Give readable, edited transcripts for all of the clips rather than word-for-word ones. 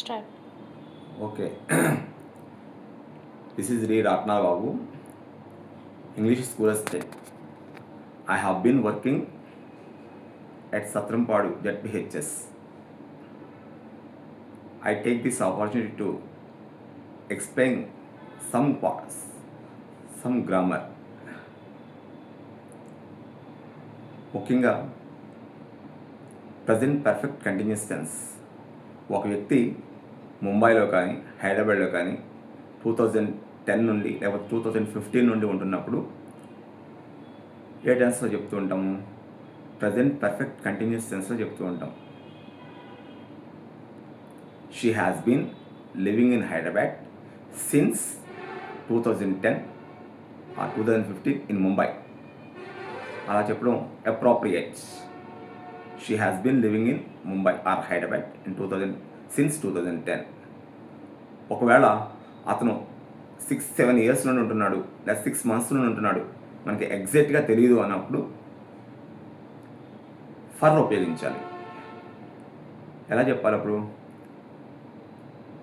Start. Okay. This is Re Ratna Babu, English School Assistant. I have been working at Satrampadu ZPHS. I take this opportunity to explain some parts, some grammar. ముఖ్యంగా present perfect continuous tense. ఒక వ్యక్తి ముంబైలో కానీ హైదరాబాద్లో కానీ 2010 నుండి లేకపోతే 2015 నుండి ఉంటున్నప్పుడు ఏ టెన్స్లో చెప్తూ ఉంటాము? ప్రజెంట్ పర్ఫెక్ట్ కంటిన్యూస్ టెన్స్లో చెప్తూ ఉంటాం. She has been living in Hyderabad since 2010 or 2015 in Mumbai. అలా చెప్పడం appropriate. She has been living in Mumbai or Hyderabad since 2010. ఒకవేళ అతను 6-7 ఇయర్స్ నుండి ఉంటున్నాడు లేదా 6 months నుండి ఉంటున్నాడు, మనకి ఎగ్జాక్ట్గా తెలియదు అన్నప్పుడు ఫర్ ఉపయోగించాలి. ఎలా చెప్పాలి అప్పుడు?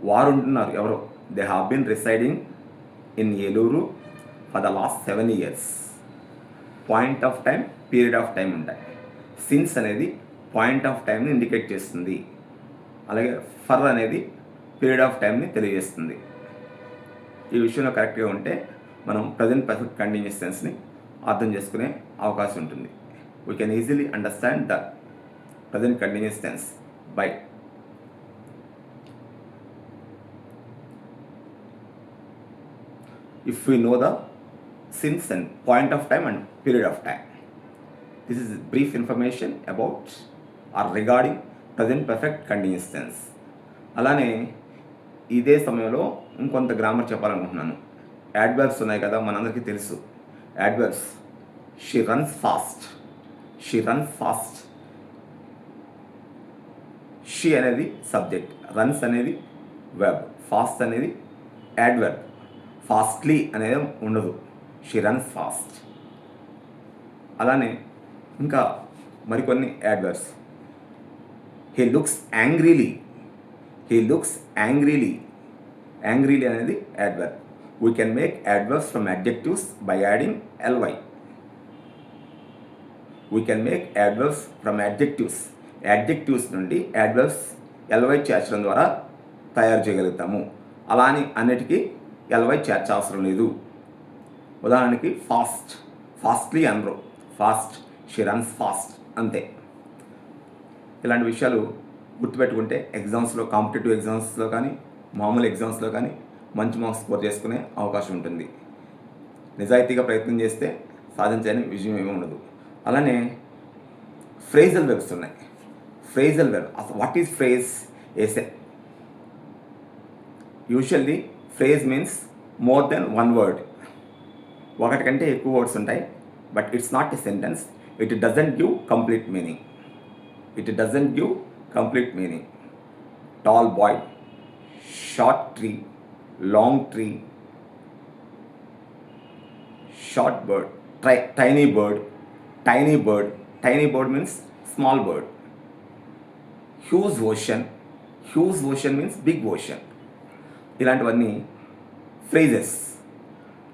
వారు ఉంటున్నారు ఎవరో, they have been residing in Eluru for the last 7 years. Point of time, period of time ఉంటాయి. సిన్స్ అనేది పాయింట్ ఆఫ్ టైంని ఇండికేట్ చేస్తుంది, అలాగే ఫర్ అనేది పీరియడ్ ఆఫ్ టైంని తెలియజేస్తుంది. ఈ విషయంలో కరెక్ట్గా ఉంటే మనం ప్రజెంట్ పర్ఫెక్ట్ కంటిన్యూస్ టెన్స్ని అర్థం చేసుకునే అవకాశం ఉంటుంది. We can easily understand the present continuous tense by if we know the since and point of time and period of time. This is brief information about or regarding present perfect continuous tense. అలానే ఇదే సమయంలో ఇంకొంత grammar చెప్పాలనుకుంటున్నాను. Adverbs ఉన్నాయి కదా, మనందరికీ తెలుసు adverbs. She runs fast, she runs fast. She అనేది సబ్జెక్ట్, రన్స్ అనేది వెర్బ్, ఫాస్ట్ అనేది యాడ్వర్బ్. ఫాస్ట్లీ అనేది ఉండదు, షీ రన్స్ ఫాస్ట్. అలానే ఇంకా మరికొన్ని adverbs. He looks angrily, he looks angrily. Angrily అనేది adverb. We can make adverbs from adjectives by adding L Y. We can make adverbs from adjectives. Adjectives నుండి adverbs L Y చేర్చడం ద్వారా తయారు చేయగలుగుతాము. అలా అని అన్నిటికీ ఎల్వై చేర్చాల్సిన లేదు. ఉదాహరణకి ఫాస్ట్, ఫాస్ట్లీ అనరు, ఫాస్ట్, షీ రన్స్ ఫాస్ట్ అంతే. ఇలాంటి విషయాలు గుర్తుపెట్టుకుంటే ఎగ్జామ్స్లో, కాంపిటేటివ్ ఎగ్జామ్స్లో కానీ మామూలు ఎగ్జామ్స్లో కానీ మంచి మార్క్స్ స్కోర్ చేసుకునే అవకాశం ఉంటుంది. నిజాయితీగా ప్రయత్నం చేస్తే సాధించని విజయం ఏమీ ఉండదు. అలానే ఫ్రేజల్ వెర్బ్స్ ఉన్నాయి. Phrasal verb, what is phrase? Usually phrase means more than one word. ఒకటి కంటే ఎక్కువ వర్డ్స్ ఉంటాయి, but it's not a sentence. It doesn't give complete meaning. It doesn't give complete meaning. Tall boy, short tree, long tree, short bird, tiny bird, tiny bird. Tiny bird means small bird. Huge ocean, huge ocean means big ocean. ఇలాంటివన్నీ phrases,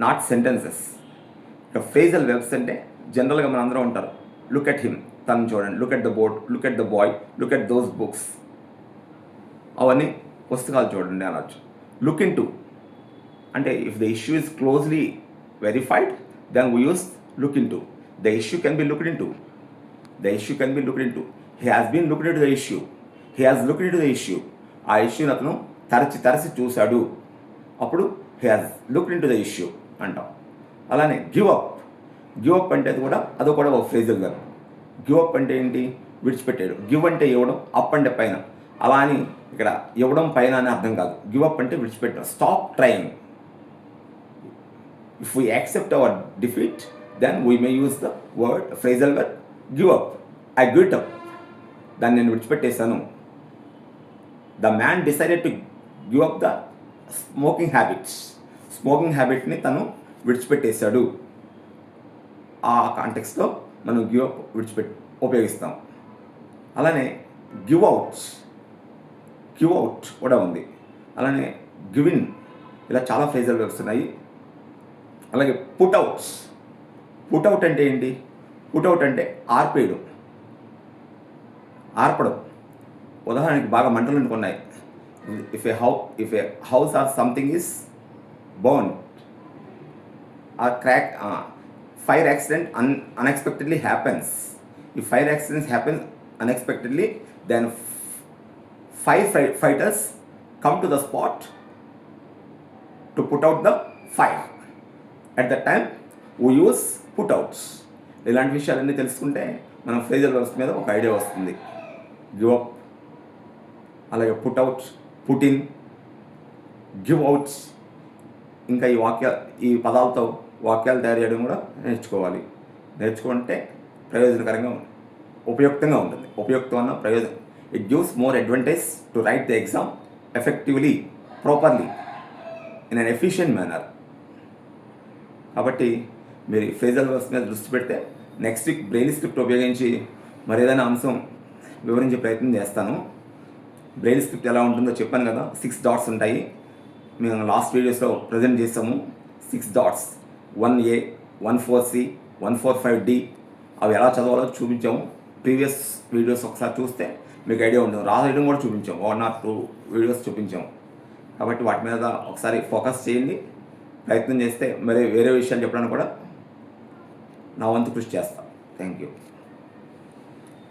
not sentences. ఇక phrasal verbs అంటే జనరల్గా మన అందరూ ఉంటారు. Look at him, తను చూడండి. Look at the boat, look at the boy, look at those books. అవన్నీ పుస్తకాలు చూడండి అనొచ్చు. లుక్ ఇన్ టు అంటే if the issue is closely verified then we use look into. The issue can be looked into. The issue can be looked into. He has been looked into the issue. He has looked into the issue. ఆ ఇష్యూని అతను తరచి చూశాడు, అప్పుడు he has looked into the issue అంటాం. అలానే give up. Give up అంటే అది కూడా ఒక ఫ్రేజల్ వెర్బ్. గివ్ అప్ అంటే ఏంటి? విడిచిపెట్టాడు. గివ్ అంటే ఇవ్వడం, అప్ అంటే పైన. అలా అని ఇక్కడ ఇవ్వడం పైన అని అర్థం కాదు. గివ్ అప్ అంటే విడిచిపెట్టడం. Stop trying. If we accept our defeat then we may use the word phrasal verb give up. I give it up. దాన్ని నేను విడిచిపెట్టేశాను. The man decided to give up the smoking habits. Smoking హ్యాబిట్ని తను విడిచిపెట్టేశాడు. ఆ కాంటెక్స్లో మనం give up ఉపయోగిస్తాం. అలానే గివ్ అవుట్. గివ్ అవుట్ కూడా ఉంది. అలానే గివిన్, ఇలా చాలా ఫ్రేజల్ వర్బ్స్ ఉన్నాయి. అలాగే పుట్ అవుట్స్. పుట్ అవుట్ అంటే ఏంటి? పుట్ అవుట్ అంటే ఆర్పేయడం, ఆర్పడం. ఉదాహరణకి బాగా మంటలు అనుకున్నాయి. If a house or something is burn or crack, fire accident unexpectedly happens. If fire accidents happen unexpectedly, then firefighters come to the spot to put out the fire. At that time we use put outs. ఇలాంటి విషయాలన్నీ తెలుసుకుంటే మనం phrasal verbs మీద ఒక idea వస్తుంది. Give up, అలాగే put out, put in, give outs. ఇంకా ఈ పదాలతో వాక్యాలు తయారు చేయడం కూడా నేర్చుకోవాలి. నేర్చుకుంటే ప్రయోజనకరంగా ఉపయుక్తంగా ఉంటుంది. ఉపయుక్తం అన్న ప్రయోజనం. It gives more advantage to right the exam effectively, properly, in an efficient manner. కాబట్టి మీరు ఫ్రేజల్ వర్బ్స్ మీద దృష్టి పెడితే నెక్స్ట్ వీక్ బ్రెయిన్ స్క్రిప్ట్ ఉపయోగించి మరి ఏదైనా అంశం వివరించే ప్రయత్నం చేస్తాను. బ్రెయిన్ స్క్రిప్ట్ ఎలా ఉంటుందో చెప్పాను కదా, 6 డాట్స్ ఉంటాయి. మేము లాస్ట్ వీడియోస్లో ప్రజెంట్ చేసాము. 6 డాట్స్, 1A, 1,4C, 1,4,5D, అవి ఎలా చదవాలో చూపించాము. ప్రీవియస్ వీడియోస్ ఒకసారి చూస్తే మీకు ఐడియా ఉంటుంది. రాయడం కూడా చూపించాము, 1 or 2 వీడియోస్ చూపించాము. కాబట్టి వాటి మీద ఒకసారి ఫోకస్ చేయండి. ప్రయత్నం చేస్తే మరి వేరే విషయాలు చెప్పడానికి కూడా నా వంతు కృషి చేస్తాను. Thank you.